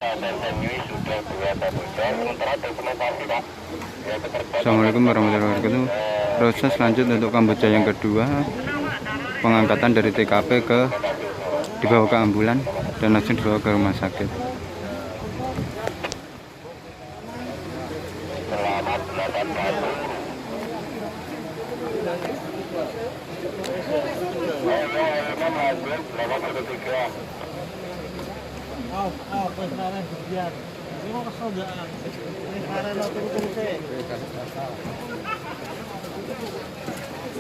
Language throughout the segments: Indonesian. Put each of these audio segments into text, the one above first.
Assalamualaikum warahmatullahi wabarakatuh. Proses lanjut untuk Kamboja yang kedua, pengangkatan dari TKP ke dibawa ke ambulan dan langsung dibawa ke rumah sakit.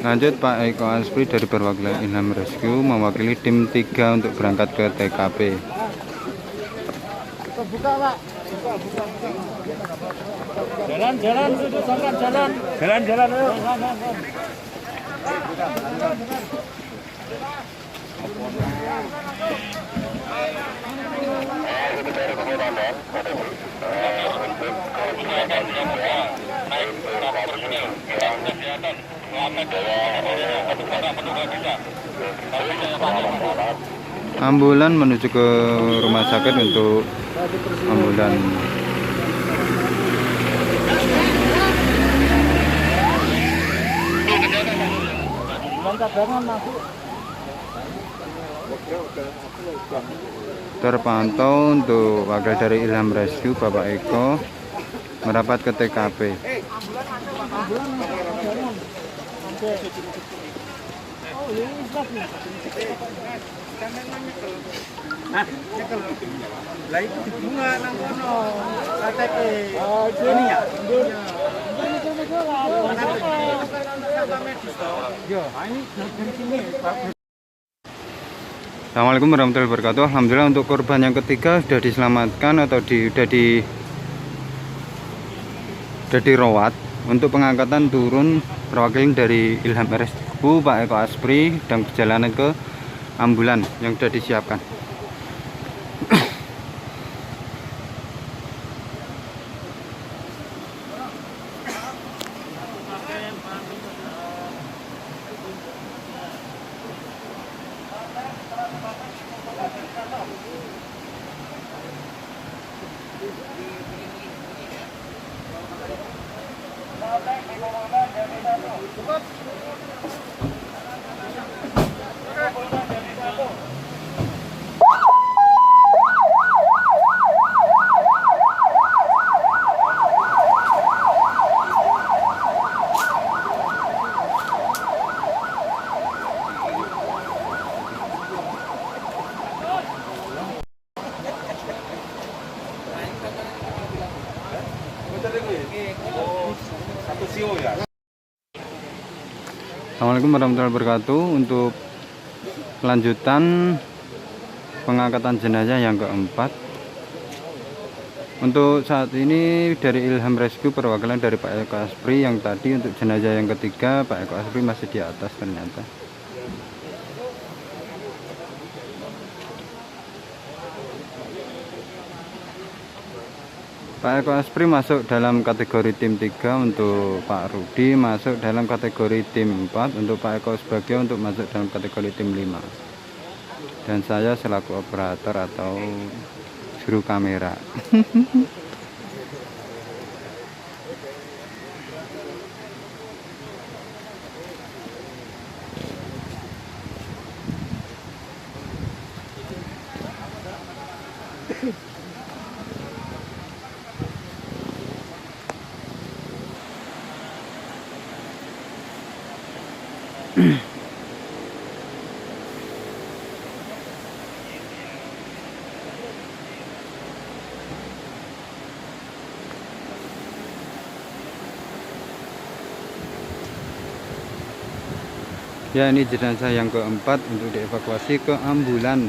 Lanjut, Pak Eko Aspri dari perwakilan Ilham Rescue mewakili tim 3 untuk berangkat ke TKP. Buka, Pak. Jalan, duduk sampean jalan. Jalan, ayo. Ambulan menuju ke rumah sakit untuk ambulan. Terpantau untuk wakil dari Ilham Rescue Bapak Eko merapat ke TKP. Lah itu di bunga nang kono. KTP. Oh, ini ya. Assalamualaikum warahmatullahi wabarakatuh. Alhamdulillah untuk korban yang ketiga sudah diselamatkan atau sudah dirawat. Untuk pengangkatan turun perwakilan dari Ilham Rescue Pak Eko Aspri dan perjalanan ke ambulan yang sudah disiapkan. Assalamualaikum warahmatullahi wabarakatuh. Untuk kelanjutan pengangkatan jenazah yang keempat, untuk saat ini dari Ilham Rescue perwakilan dari Pak Eko Aspri yang tadi untuk jenazah yang ketiga Pak Eko Aspri masih di atas ternyata. Pak Eko Aspri masuk dalam kategori tim 3, untuk Pak Rudi masuk dalam kategori tim 4, untuk Pak Eko sebagai untuk masuk dalam kategori tim 5. Dan saya selaku operator atau juru kamera. Ya, ini jenazah yang keempat untuk dievakuasi ke ambulan.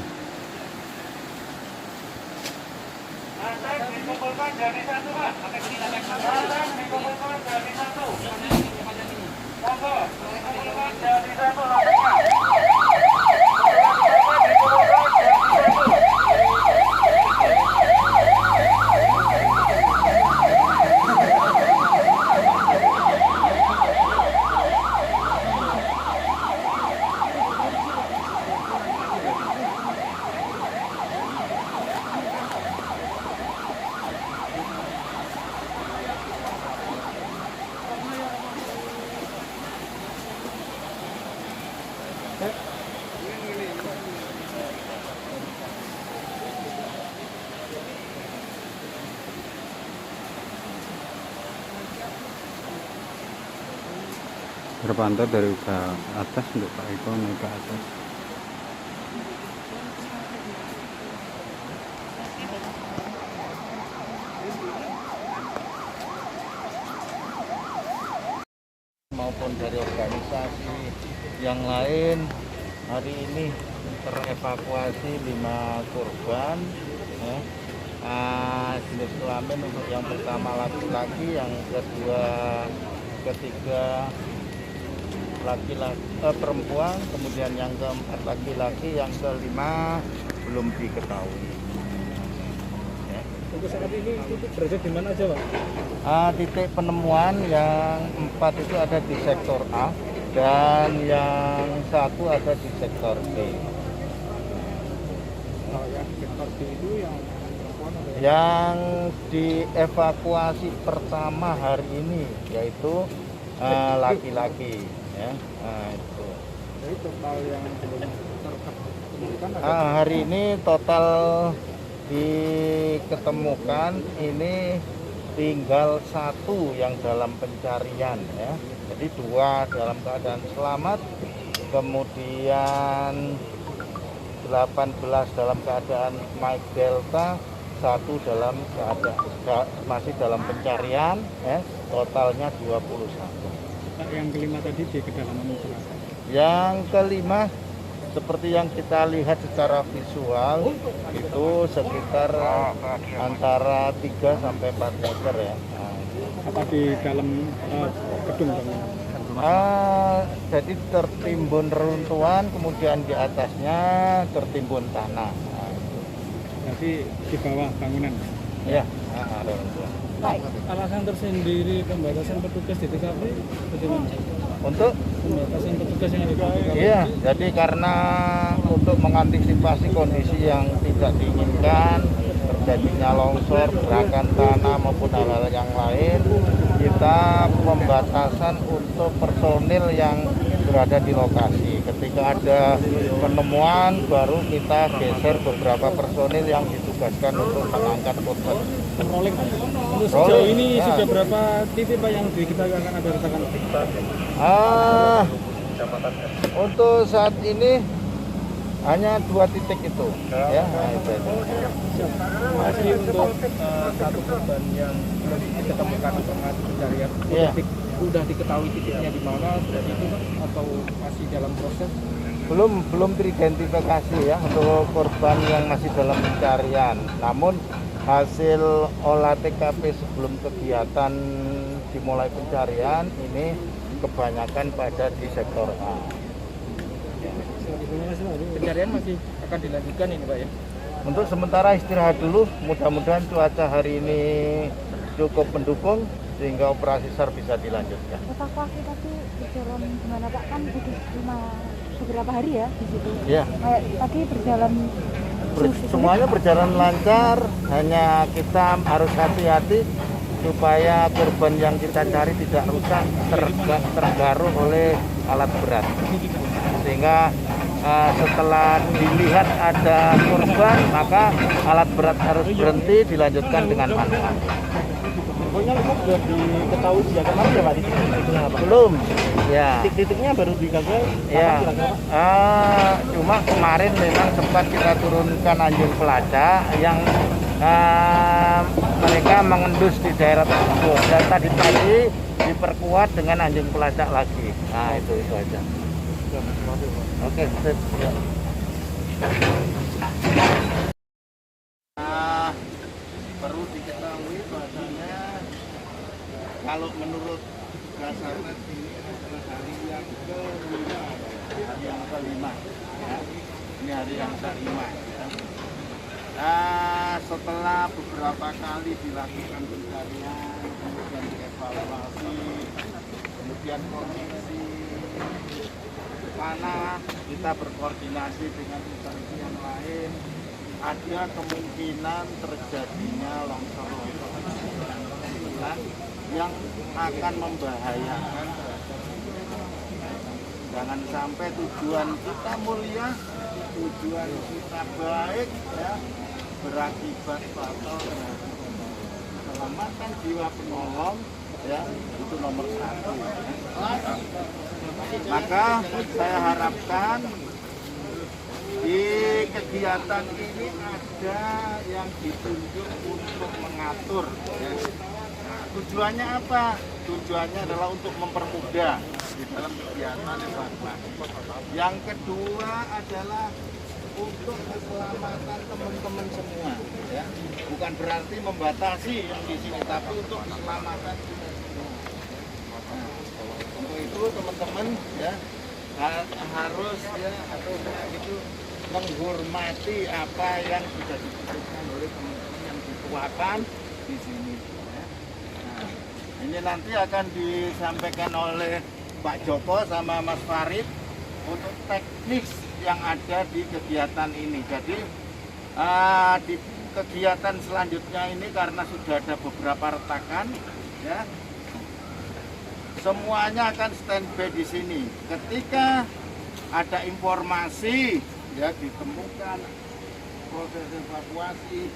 terpantau dari ke atas untuk Pak Eko naik ke atas. Maupun dari organisasi yang lain, hari ini terevakuasi 5 korban ya. Jenis kelamin untuk yang pertama laki-laki, yang ketiga laki-laki perempuan, kemudian yang keempat laki-laki, yang kelima belum diketahui. Ya. Untuk saat ini titik berada di mana aja, Pak? Titik penemuan yang 4 itu ada di sektor A dan yang 1 ada di sektor B. Yang sektor B itu yang perempuan atau Yang dievakuasi pertama hari ini yaitu laki-laki, ya. Itu. jadi total yang belum terketemukan ada Hari ini total diketemukan ini tinggal 1 yang dalam pencarian, ya. Jadi 2 dalam keadaan selamat, kemudian 18 dalam keadaan Mike Delta, 1 dalam keadaan masih dalam pencarian, ya. Totalnya 21. yang kelima tadi di kedalaman berapa? Yang kelima seperti yang kita lihat secara visual itu sekitar antara 3 sampai 4 meter, ya. Apa di dalam gedung, Bang? Jadi tertimbun reruntuhan, kemudian di atasnya tertimbun tanah. Jadi di bawah bangunan. Ya, reruntuhan. Alasan tersendiri pembatasan petugas di TKP bagaimana? Untuk Pembatasan petugas yang ada di TKP. iya, jadi karena untuk mengantisipasi kondisi yang tidak diinginkan, terjadinya longsor, gerakan tanah maupun hal-hal yang lain, kita pembatasan untuk personil yang berada di lokasi. Ketika ada penemuan, baru kita geser beberapa personil yang ditugaskan untuk mengangkat korban. Rolling. Untuk sejauh ini Ya. sudah berapa titik, Pak, yang kita akan ada retakan? Untuk saat ini hanya 2 titik itu, ya. Itu. Masih untuk satu korban yang belum diketemukan informasi pencarian, Iya. udah diketahui titiknya di mana seperti itu, Pak, atau masih dalam proses? Belum teridentifikasi, ya, untuk korban yang masih dalam pencarian. Namun hasil olah TKP sebelum kegiatan dimulai pencarian ini kebanyakan pada di sektor A. Pencarian masih akan dilanjutkan ini, Pak, ya? Untuk sementara istirahat dulu, mudah-mudahan cuaca hari ini cukup mendukung sehingga operasi SAR bisa dilanjutkan. Evakuasi tadi berjalan gimana, Pak? Kan udah beberapa hari ya di situ. Ya, Kayak tadi berjalan semuanya berjalan lancar, hanya kita harus hati-hati supaya korban yang kita cari tidak rusak, tergaruh oleh alat berat. Sehingga setelah dilihat ada korban, maka alat berat harus berhenti, dilanjutkan dengan manual. Pokoknya sudah diketahui sejak kemarin ya, Pak, titiknya apa? Belum, ya. Titiknya baru digagal. Ya, cuma kemarin memang sempat kita turunkan anjing pelacak yang mereka mengendus di daerah tersebut, dan tadi diperkuat dengan anjing pelacak lagi. Nah, itu aja. Oke, sip. Ya. Perlu diketahui bahasanya kalau menurut Basarnas ini adalah hari yang kelima, ya. Ini hari yang kelima, ya. Setelah beberapa kali dilakukan pencarian, kemudian dievaluasi, kemudian kondisi tanah, kita berkoordinasi dengan instansi yang lain, ada kemungkinan terjadinya longsor yang akan membahayakan. Jangan sampai tujuan kita mulia, tujuan kita baik, ya, berakibat fatal. Selamatkan jiwa penolong, ya, itu nomor 1. Maka saya harapkan di kegiatan ini ada yang ditunjuk untuk mengatur. Ya. Nah, tujuannya apa? Tujuannya adalah untuk mempermudah di dalam kegiatan evakuasi. Yang kedua adalah untuk keselamatan teman-teman semua. Ya. Bukan berarti membatasi yang di sini, tapi untuk keselamatan kita semua. Nah, untuk itu teman-teman ya harus ya atau itu menghormati apa yang sudah diputuskan oleh teman-teman yang dituakan di sini. Ya. Nah, ini nanti akan disampaikan oleh Pak Joko sama Mas Farid untuk teknis yang ada di kegiatan ini. Jadi di kegiatan selanjutnya ini karena sudah ada beberapa retakan, ya semuanya akan standby di sini. Ketika ada informasi ya ditemukan proses evakuasi,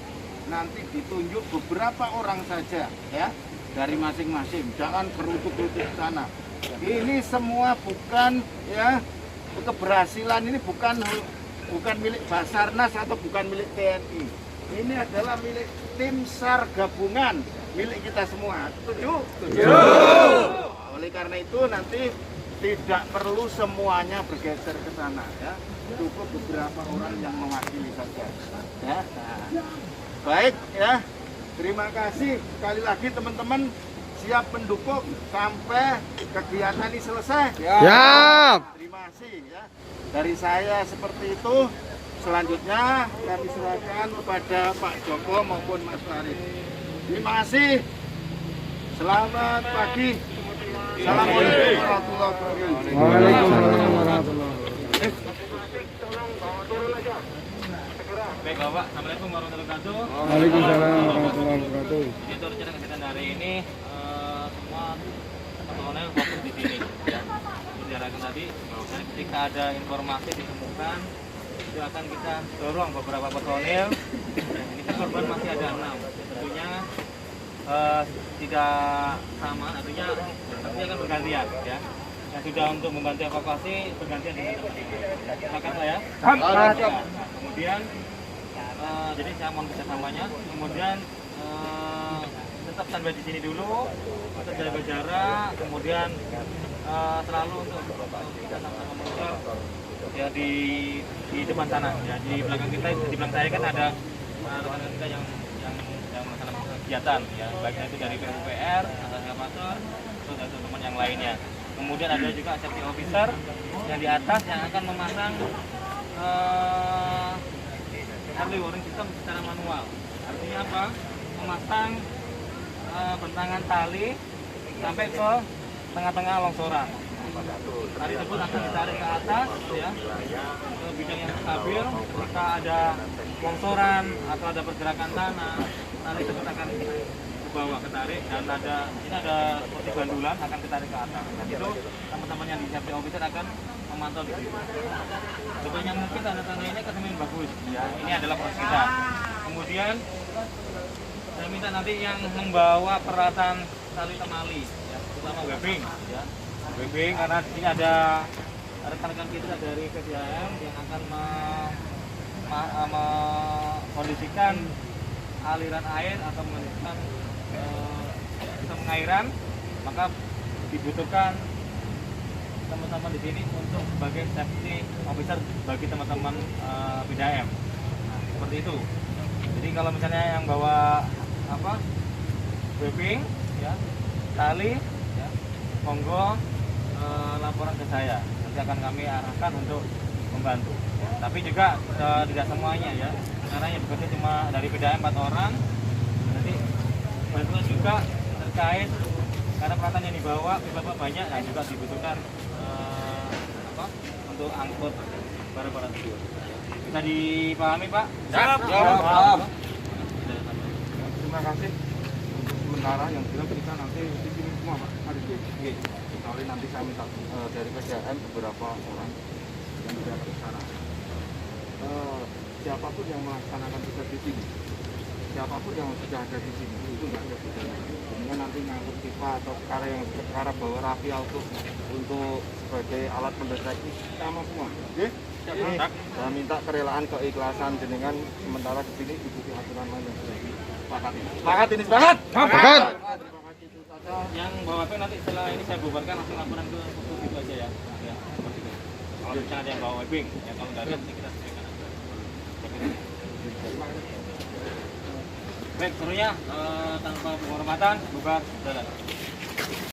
nanti ditunjuk beberapa orang saja ya dari masing-masing. Jangan berutuk-utuk sana. Ini semua bukan ya keberhasilan ini bukan milik Basarnas atau bukan milik TNI. Ini adalah milik tim SAR gabungan, milik kita semua. Setuju? Setuju. Oleh karena itu nanti tidak perlu semuanya bergeser ke sana ya. Cukup beberapa orang yang mewakili saja. Ya. Nah, baik ya. Terima kasih sekali lagi teman-teman, siap mendukung sampai kegiatan ini selesai. Siap. Terima kasih ya. Dari saya seperti itu. Selanjutnya kami serahkan kepada Pak Joko maupun Mas Farid. Terima kasih. Selamat pagi. Assalamualaikum warahmatullahi wabarakatuh. Waalaikumsalam warahmatullahi Baik Bapak, Assalamualaikum warahmatullahi wabarakatuh. Waalaikumsalam warahmatullahi wabarakatuh. Jadi untuk rencana kegiatan hari ini semua personel fokus di sini. Ya. Seperti diarahkan tadi, dan ketika ada informasi ditemukan, itu akan kita dorong beberapa personil. Ini kan korban masih ada 6. Tentunya tidak sama, artinya akan bergantian ya. Yang sudah untuk membantu evakuasi bergantian dengan teman-teman. Silakan Pak ya. Nah, kemudian jadi saya mohon kerjasamanya. Kemudian tetap standby di sini dulu, tetap jaga jarak. Kemudian selalu untuk kita sama-sama monitor ya di depan sana ya, di belakang kita, di belakang saya kan ada rekan-rekan kita yang melaksanakan kegiatan ya, baik itu dari PUPR, Angkatan Pasar, atau dari teman-teman yang lainnya. Kemudian ada juga safety officer yang di atas yang akan memasang early warning system secara manual. Artinya apa? Memasang bentangan tali sampai ke tengah-tengah longsoran. Tali tersebut akan ditarik ke atas ya, ke bidang yang stabil. Jika ada longsoran atau ada pergerakan tanah, tali tersebut akan ke bawah ketarik, dan ini ada seperti bandulan akan ditarik ke atas. Dan itu teman-teman yang di safety officer akan memantau di situ. Sebetulnya mungkin tanda-tanda ini akan semakin bagus ya. Ini adalah proses kita. Kemudian saya minta nanti yang membawa peralatan tali temali ya, terutama webbing ya. Webbing karena di sini ada rekan-rekan kita dari PDAM yang akan mengkondisikan aliran air atau mengkondisikan sistem pengairan, maka dibutuhkan teman-teman di sini untuk sebagai safety officer bagi teman-teman PDAM. Nah, seperti itu. Jadi kalau misalnya yang bawa webbing ya, tali ya, monggo laporan ke saya, nanti akan kami arahkan untuk membantu ya. Tapi juga tidak semuanya ya, karena yang bekerja cuma dari PDAM 4 orang, nanti bantuan juga terkait karena peralatan yang dibawa beberapa banyak, dan juga dibutuhkan untuk angkut barang-barang tersebut. Bisa dipahami Pak? Siap. Terima kasih untuk sementara yang jelas kita nanti di sini semua Pak. Ada di kecuali nanti saya minta dari PDAM beberapa orang yang berangkat ke sana. Siapapun yang melaksanakan tugas di sini siapapun yang sudah ada di sini itu nggak ada bedanya. Dengan nanti ngangkut pipa atau sekarang yang sekarang bawa rafia untuk sebagai alat pendeteksi sama semua. Oke? Saya minta kerelaan keikhlasan jenengan sementara di sini ikuti aturan main yang sudah disepakati. Sepakat ini sepakat? Sepakat. Terima kasih itu saja. Yang bawa webbing nanti setelah ini saya bubarkan langsung laporan ke Putu gitu aja ya. Ya, seperti itu. Kalau misalnya ada yang bawa webbing, ya kalau nggak ada nanti kita sesuaikan aja. Baik, serunya tanpa penghormatan bubar jalan.